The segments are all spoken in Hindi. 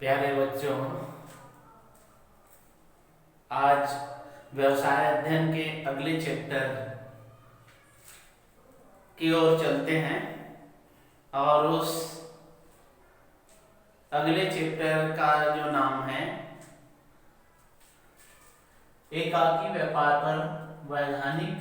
प्यारे बच्चों, आज व्यवसाय अध्ययन के अगले चैप्टर की ओर चलते हैं और उस अगले चैप्टर का जो नाम है एकाकी व्यापार पर वैधानिक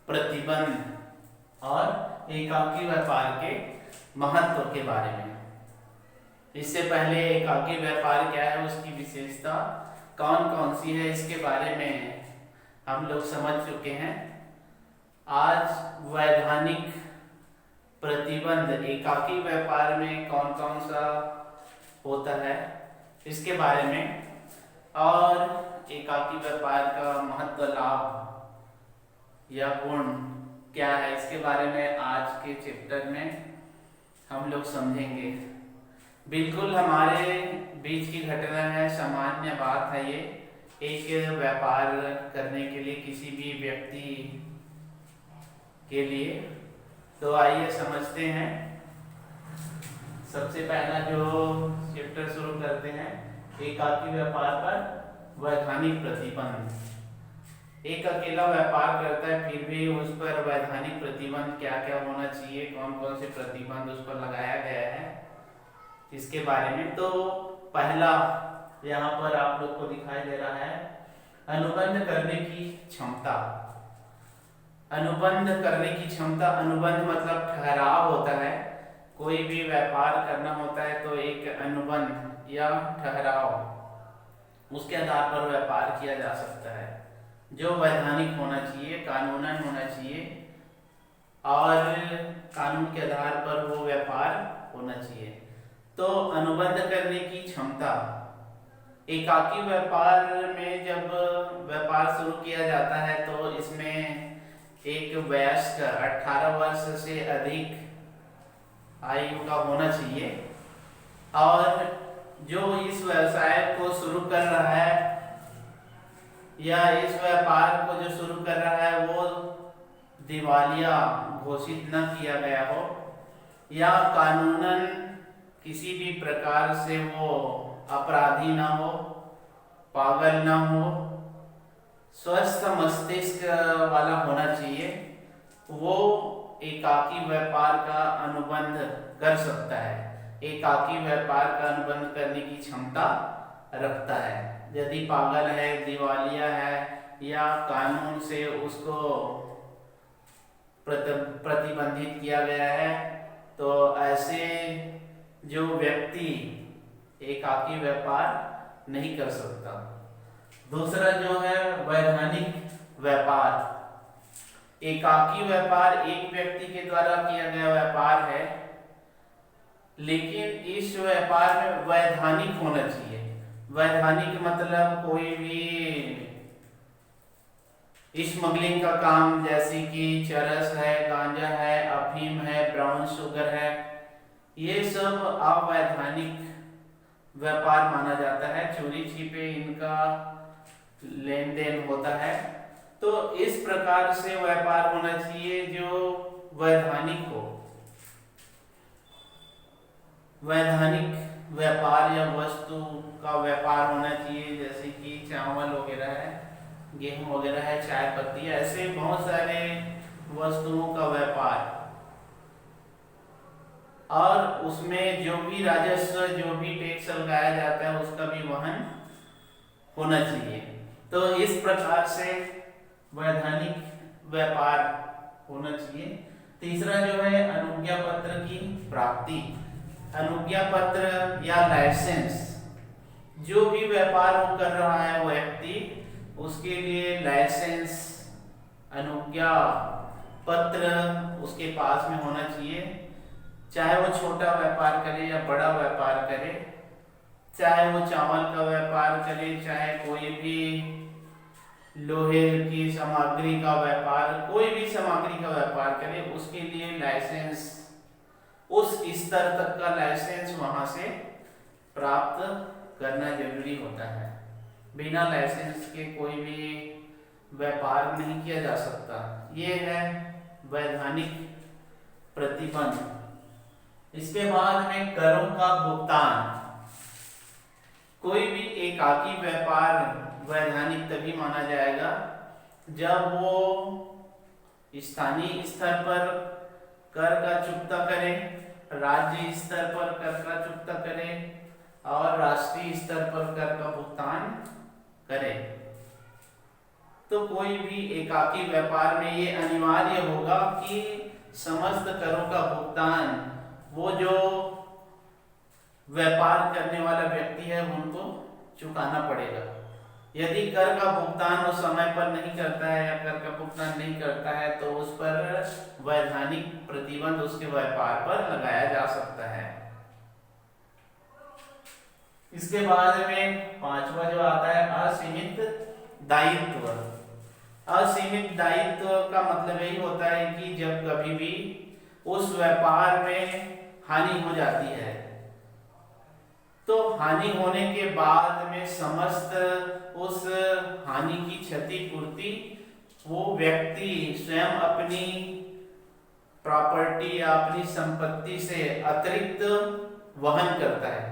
प्रतिबंध और एकाकी व्यापार के महत्व के बारे में। इससे पहले एकाकी व्यापार क्या है, उसकी विशेषता कौन कौन सी है, इसके बारे में हम लोग समझ चुके हैं। आज वैधानिक प्रतिबंध एकाकी व्यापार में कौन कौन सा होता है इसके बारे में और एकाकी व्यापार का महत्व, लाभ या गुण क्या है, इसके बारे में आज के चैप्टर में हम लोग समझेंगे। बिल्कुल हमारे बीच की घटना है, सामान्य बात है ये एक व्यापार करने के लिए किसी भी व्यक्ति के लिए। तो आइए समझते हैं। सबसे पहला जो चैप्टर शुरू करते हैं, एकाकी व्यापार पर वैधानिक प्रतिबंध। एक अकेला व्यापार करता है फिर भी उस पर वैधानिक प्रतिबंध क्या क्या होना चाहिए, कौन कौन से प्रतिबंध उस पर लगाया गया है, इसके बारे में। तो पहला यहाँ पर आप लोग को दिखाई दे रहा है, अनुबंध करने की क्षमता। अनुबंध करने की क्षमता, अनुबंध मतलब ठहराव होता है। कोई भी व्यापार करना होता है तो एक अनुबंध या ठहराव, उसके आधार पर व्यापार किया जा सकता है, जो वैधानिक होना चाहिए, कानूनन होना चाहिए और कानून के आधार पर वो व्यापार होना चाहिए। तो अनुबंध करने की क्षमता, एकाकी व्यापार में जब व्यापार शुरू किया जाता है तो इसमें एक वयस्क 18 वर्ष से अधिक आयु का होना चाहिए और जो इस व्यवसाय को शुरू कर रहा है या इस व्यापार को जो शुरू कर रहा है वो दिवालिया घोषित न किया गया हो या कानूनन किसी भी प्रकार से वो अपराधी ना हो, पागल ना हो, स्वस्थ मस्तिष्क वाला होना चाहिए, वो एकाकी व्यापार का अनुबंध कर सकता है, एकाकी व्यापार का अनुबंध करने की क्षमता रखता है। यदि पागल है, दिवालिया है या कानून से उसको प्रतिबंधित किया गया है तो ऐसे जो व्यक्ति एकाकी व्यापार नहीं कर सकता। दूसरा जो है वैधानिक व्यापार। एकाकी व्यापार एक व्यक्ति के द्वारा किया गया व्यापार है, लेकिन इस व्यापार में वैधानिक होना चाहिए। वैधानिक मतलब कोई भी स्मगलिंग का काम, जैसे कि चरस है, गांजा है, अफीम है, ब्राउन शुगर है, ये सब अवैधानिक व्यापार माना जाता है। चोरी छिपे इनका लेन देन होता है। तो इस प्रकार से व्यापार होना चाहिए जो वैधानिक हो। वैधानिक व्यापार या वस्तु का व्यापार होना चाहिए, जैसे कि चावल वगैरह है, गेहूं वगैरह है, चाय पत्ती, ऐसे बहुत सारे वस्तुओं का व्यापार और उसमें जो भी राजस्व, जो भी टैक्स लगाया जाता है उसका भी वहन होना चाहिए। तो इस प्रकार से वैधानिक व्यापार होना चाहिए। तीसरा जो है अनुज्ञा पत्र की प्राप्ति। अनुज्ञा पत्र या लाइसेंस, जो भी व्यापार वो कर रहा है वो व्यक्ति, उसके लिए लाइसेंस, अनुज्ञा पत्र उसके पास में होना चाहिए। चाहे वो छोटा व्यापार करे या बड़ा व्यापार करे, चाहे वो चावल का व्यापार करे, चाहे कोई भी लोहे की सामग्री का व्यापार, कोई भी सामग्री का व्यापार करे, उसके लिए लाइसेंस, उस स्तर तक का लाइसेंस वहां से प्राप्त करना जरूरी होता है। बिना लाइसेंस के कोई भी व्यापार नहीं किया जा सकता। ये है वैधानिक प्रतिबंध। इसके बाद में करों का भुगतान। कोई भी एकाकी व्यापार वैधानिक तभी माना जाएगा जब वो स्थानीय स्तर पर कर का चुकता करे, राज्य स्तर पर कर का चुकता करे और राष्ट्रीय स्तर पर कर का भुगतान करे। तो कोई भी एकाकी व्यापार में ये अनिवार्य होगा कि समस्त करों का भुगतान वो जो व्यापार करने वाला व्यक्ति है उनको चुकाना पड़ेगा। यदि कर का भुगतान वो समय पर नहीं करता है या कर का भुगतान नहीं करता है तो उस पर वैधानिक प्रतिबंध उसके व्यापार पर लगाया जा सकता है। इसके बाद में पांचवा जो आता है असीमित दायित्व। असीमित दायित्व का मतलब यही होता है कि जब कभी भी उस व्यापार में हानि हो जाती है तो हानि होने के बाद में समस्त उस हानि की क्षतिपूर्ति वो व्यक्ति स्वयं अपनी प्रॉपर्टी या अपनी संपत्ति से अतिरिक्त वहन करता है,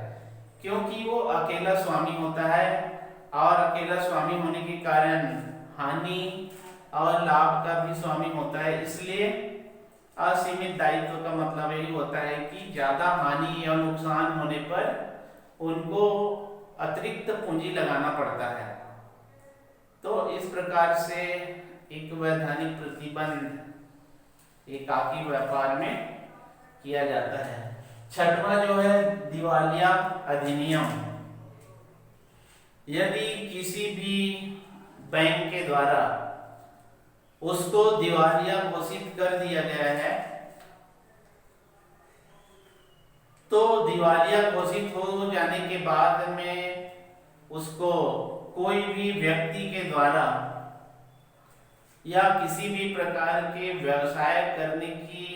क्योंकि वो अकेला स्वामी होता है और अकेला स्वामी होने के कारण हानि और लाभ का भी स्वामी होता है। इसलिए असीमित दायित्व का मतलब यही होता है कि ज्यादा हानि या नुकसान होने पर उनको अतिरिक्त पूंजी लगाना पड़ता है। तो इस प्रकार से एक वैधानिक प्रतिबंध एकाकी व्यापार में किया जाता है। छठवां जो है दिवालिया अधिनियम। यदि किसी भी बैंक के द्वारा उसको दिवालिया घोषित कर दिया गया है तो दिवालिया घोषित हो जाने के बाद में उसको कोई भी व्यक्ति के द्वारा या किसी भी प्रकार के व्यवसाय करने की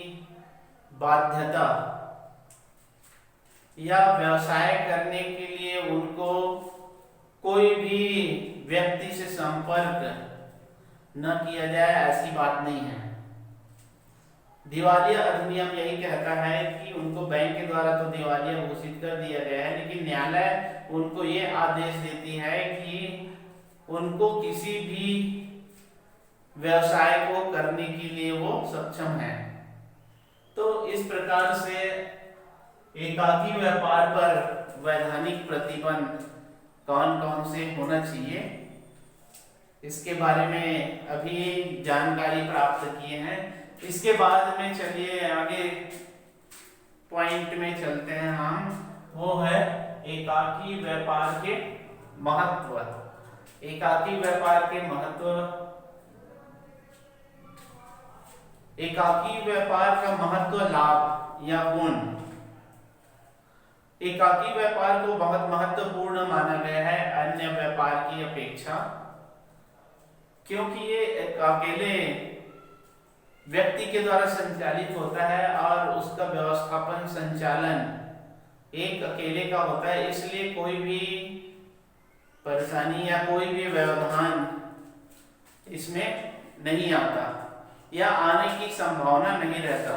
बाध्यता या व्यवसाय करने के लिए उनको कोई भी व्यक्ति से संपर्क न किया जाए, ऐसी बात नहीं है। दिवालिया अधिनियम यही कहता है कि उनको बैंक के द्वारा तो दिवालिया घोषित कर दिया गया है, लेकिन न्यायालय उनको ये आदेश देती है कि उनको किसी भी व्यवसाय को करने के लिए वो सक्षम है। तो इस प्रकार से एकाकी व्यापार पर वैधानिक प्रतिबंध कौन कौन से होना चाहिए इसके बारे में अभी जानकारी प्राप्त किए हैं। इसके बाद में चलिए आगे पॉइंट में चलते हैं हम, वो है एकाकी व्यापार के महत्व। एकाकी व्यापार के महत्व, एकाकी व्यापार का महत्व, लाभ या गुण। एकाकी व्यापार को बहुत महत्वपूर्ण माना गया है अन्य व्यापार की अपेक्षा, क्योंकि ये अकेले व्यक्ति के द्वारा संचालित होता है और उसका व्यवस्थापन संचालन एक अकेले का होता है। इसलिए कोई भी परेशानी या कोई भी व्यवधान इसमें नहीं आता या आने की संभावना नहीं रहता।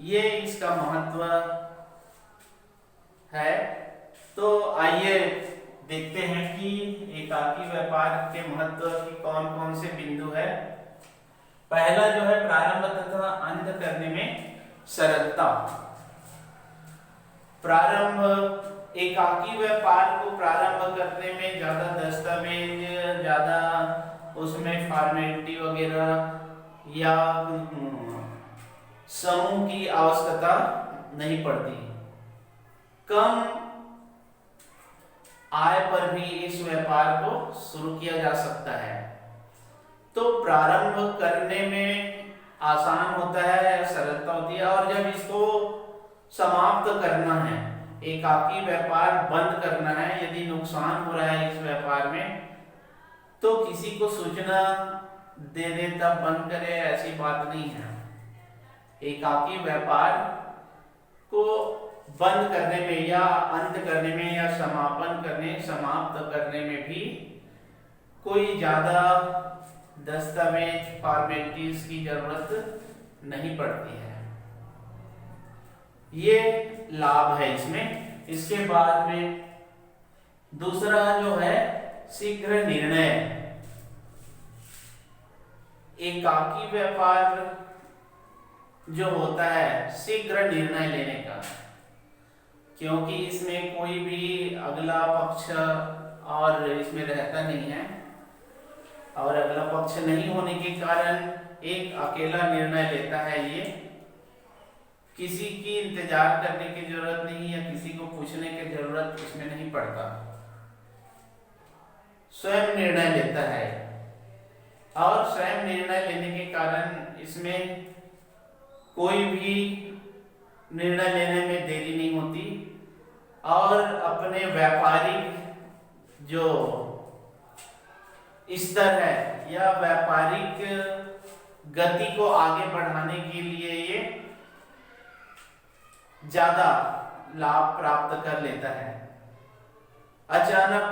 ये इसका महत्व है। तो आइए देखते हैं कि एकाकी व्यापार के महत्व की कौन कौन से बिंदु है। पहला जो है प्रारंभ तथा अंत करने में सरलता। प्रारंभ, एकाकी व्यापार को प्रारंभ करने में ज्यादा दस्तावेज, ज्यादा उसमें फॉर्मेलिटी वगैरह या समूह की आवश्यकता नहीं पड़ती। कम आय पर भी इस व्यापार को शुरू किया जा सकता है। तो प्रारंभ करने में आसान होता है, सरलता होती है। और जब इसको समाप्त करना है, एकाकी व्यापार बंद करना है, यदि नुकसान हो रहा है इस व्यापार में तो किसी को सूचना दे दे तब बंद करे, ऐसी बात नहीं है। एकाकी व्यापार को बंद करने में या अंत करने में या समापन करने, समाप्त करने में भी कोई ज्यादा दस्तावेज, फॉर्मेलिटीज की जरूरत नहीं पड़ती है। ये लाभ है इसमें। इसके बाद में दूसरा जो है शीघ्र निर्णय। एकाकी व्यापार जो होता है शीघ्र निर्णय लेने का, क्योंकि इसमें कोई भी अगला पक्ष और इसमें रहता नहीं है, और अगला पक्ष नहीं होने के कारण एक अकेला निर्णय लेता है। ये किसी की इंतजार करने की जरूरत नहीं या किसी को पूछने की जरूरत इसमें नहीं पड़ता, स्वयं निर्णय लेता है। और स्वयं निर्णय लेने के कारण इसमें कोई भी निर्णय लेने में देरी नहीं होती, और अपने व्यापारिक जो स्तर है या व्यापारिक गति को आगे बढ़ाने के लिए ये ज्यादा लाभ प्राप्त कर लेता है। अचानक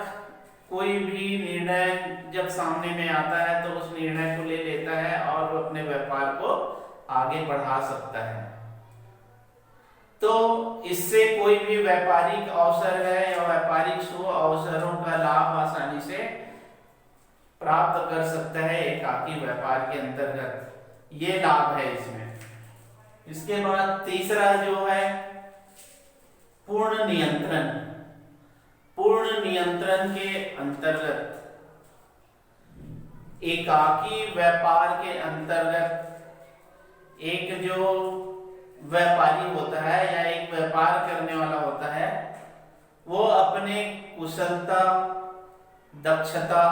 कोई भी निर्णय जब सामने में आता है तो उस निर्णय को ले लेता है और अपने व्यापार को आगे बढ़ा सकता है। तो इससे कोई भी व्यापारिक अवसर है या व्यापारिक शुभ अवसरों का लाभ आसानी से प्राप्त कर सकता है एकाकी व्यापार के अंतर्गत। ये लाभ है इसमें। इसके बाद तीसरा जो है पूर्ण नियंत्रण। पूर्ण नियंत्रण के अंतर्गत एकाकी व्यापार के अंतर्गत एक जो व्यापारी होता है या एक व्यापार करने वाला होता है, वो अपने कुशलता, दक्षता,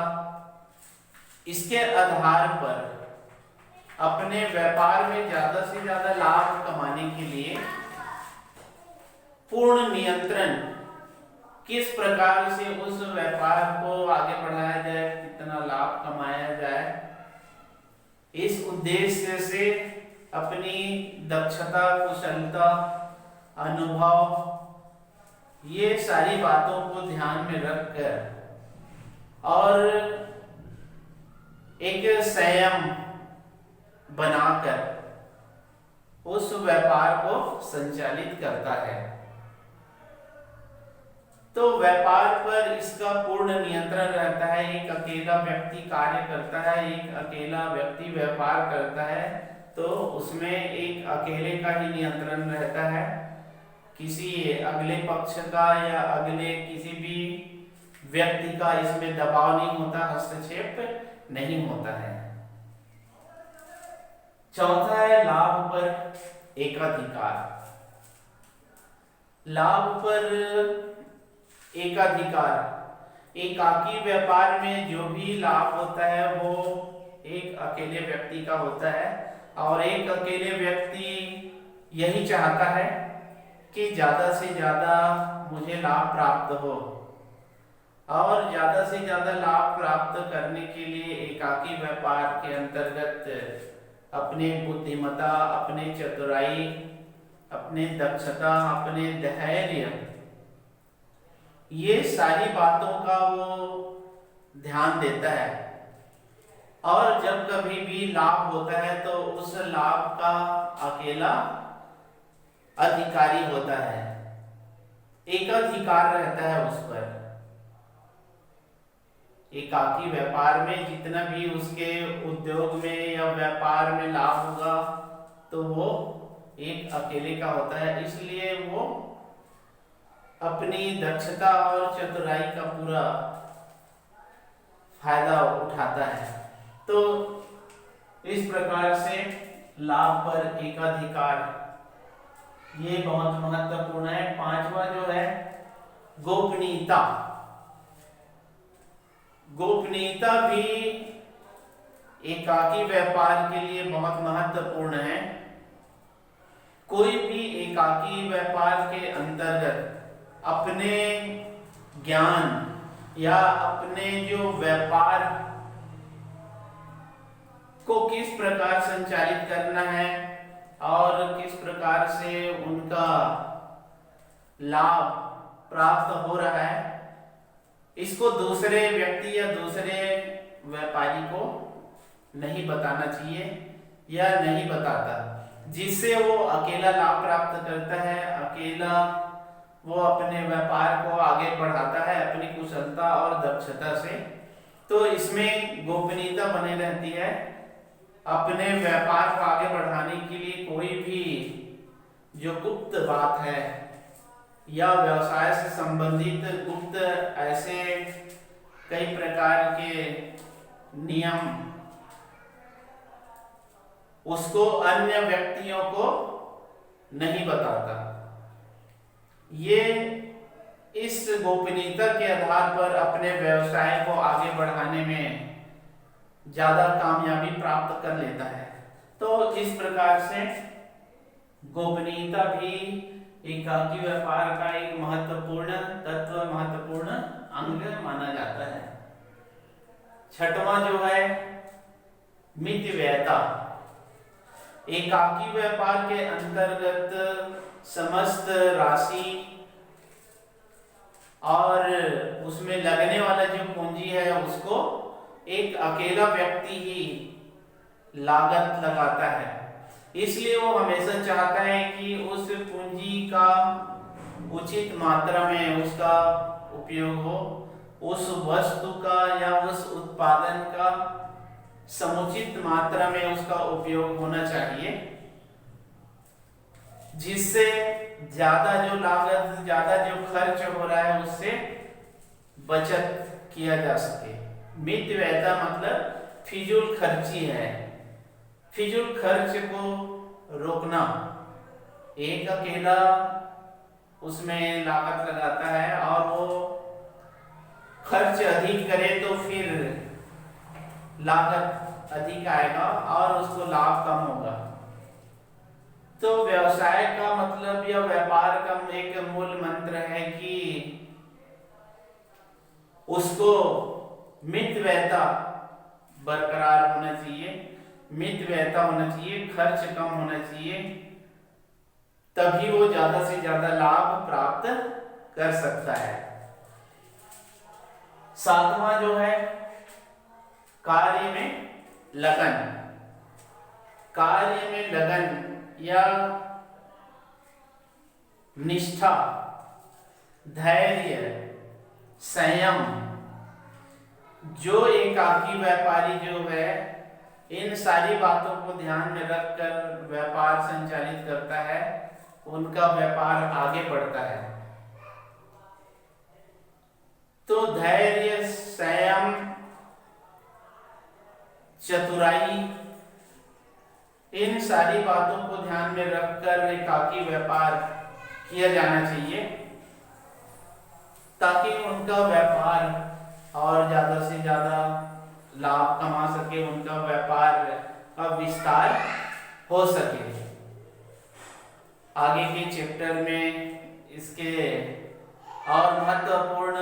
इसके आधार पर अपने व्यापार में ज्यादा से ज्यादा लाभ कमाने के लिए पूर्ण नियंत्रण, किस प्रकार से उस व्यापार को आगे बढ़ाया जाए, कितना लाभ कमाया जाए, इस उद्देश्य से अपनी दक्षता, कुशलता, अनुभव, ये सारी बातों को ध्यान में रखकर और एक संयम बनाकर उस व्यापार को संचालित करता है। तो व्यापार पर इसका पूर्ण नियंत्रण रहता है। एक अकेला व्यक्ति कार्य करता है, एक अकेला व्यक्ति व्यापार करता है, तो उसमें एक अकेले का ही नियंत्रण रहता है। किसी अगले पक्ष का या अगले किसी भी व्यक्ति का इसमें दबाव नहीं होता, हस्तक्षेप नहीं होता है। चौथा है लाभ पर एकाधिकार। लाभ पर एकाधिकार, एकाकी व्यापार में जो भी लाभ होता है वो एक अकेले व्यक्ति का होता है, और एक अकेले व्यक्ति यही चाहता है कि ज्यादा से ज्यादा मुझे लाभ प्राप्त हो, और ज्यादा से ज्यादा लाभ प्राप्त करने के लिए एकाकी व्यापार के अंतर्गत अपने बुद्धिमत्ता, अपने चतुराई, अपने दक्षता, अपने धैर्य, ये सारी बातों का वो ध्यान देता है। और जब कभी भी लाभ होता है तो उस लाभ का अकेला अधिकारी होता है, एकाधिकार रहता है उस पर। एकाकी व्यापार में जितना भी उसके उद्योग में या व्यापार में लाभ होगा तो वो एक अकेले का होता है, इसलिए वो अपनी दक्षता और चतुराई का पूरा फायदा उठाता है। तो इस प्रकार से लाभ पर एकाधिकार ये बहुत महत्वपूर्ण है। पांचवा जो है गोपनीयता। गोपनीयता भी एकाकी व्यापार के लिए बहुत महत्वपूर्ण है। कोई भी एकाकी व्यापार के अंतर्गत अपने ज्ञान या अपने जो व्यापार को किस प्रकार संचालित करना है और किस प्रकार से उनका लाभ प्राप्त हो रहा है, इसको दूसरे व्यक्ति या दूसरे व्यापारी को नहीं बताना चाहिए या नहीं बताता, जिससे वो अकेला लाभ प्राप्त करता है, अकेला वो अपने व्यापार को आगे बढ़ाता है अपनी कुशलता और दक्षता से। तो इसमें गोपनीयता बनी रहती है। अपने व्यापार को आगे बढ़ाने के लिए कोई भी जो गुप्त बात है या व्यवसाय से संबंधित गुप्त ऐसे कई प्रकार के नियम, उसको अन्य व्यक्तियों को नहीं बताता। ये इस गोपनीयता के आधार पर अपने व्यवसाय को आगे बढ़ाने में ज्यादा कामयाबी प्राप्त कर लेता है। तो इस प्रकार से गोपनीयता भी एकाकी व्यापार का एक महत्वपूर्ण तत्व, महत्वपूर्ण अंग माना जाता है। छठवां जो है मितव्ययता। एकाकी व्यापार के अंतर्गत समस्त राशि और उसमें लगने वाला जो पूंजी है उसको एक अकेला व्यक्ति ही लागत लगाता है। इसलिए वो हमेशा चाहता है कि उस पूंजी का उचित मात्रा में उसका उपयोग हो, उस वस्तु का या उस उत्पादन का समुचित मात्रा में उसका उपयोग होना चाहिए, जिससे ज्यादा जो लागत, ज्यादा जो खर्च हो रहा है उससे बचत किया जा सके। मितव्ययता मतलब फिजूल खर्ची है। फिजूल खर्च को रोकना। एक अकेला उसमें लागत लगाता है और वो खर्च अधिक करे तो फिर लागत अधिक आएगा और उसको लाभ कम होगा। तो व्यवसाय का मतलब या व्यापार का एक मूल मंत्र है कि उसको मितव्ययता बरकरार होना चाहिए, मितव्ययता होना चाहिए, खर्च कम होना चाहिए, तभी वो ज्यादा से ज्यादा लाभ प्राप्त कर सकता है। सातवां जो है कार्य में लगन। कार्य में लगन या निष्ठा, धैर्य, संयम, जो एकाकी व्यापारी जो है इन सारी बातों को ध्यान में रखकर व्यापार संचालित करता है, उनका व्यापार आगे बढ़ता है। तो धैर्य, संयम, चतुराई, इन सारी बातों को ध्यान में रखकर एकाकी व्यापार किया जाना चाहिए, ताकि उनका व्यापार और ज्यादा से ज्यादा लाभ कमा सके, उनका व्यापार का विस्तार हो सके। आगे के चैप्टर में इसके और महत्वपूर्ण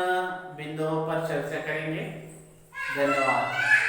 बिंदुओं पर चर्चा करेंगे। धन्यवाद।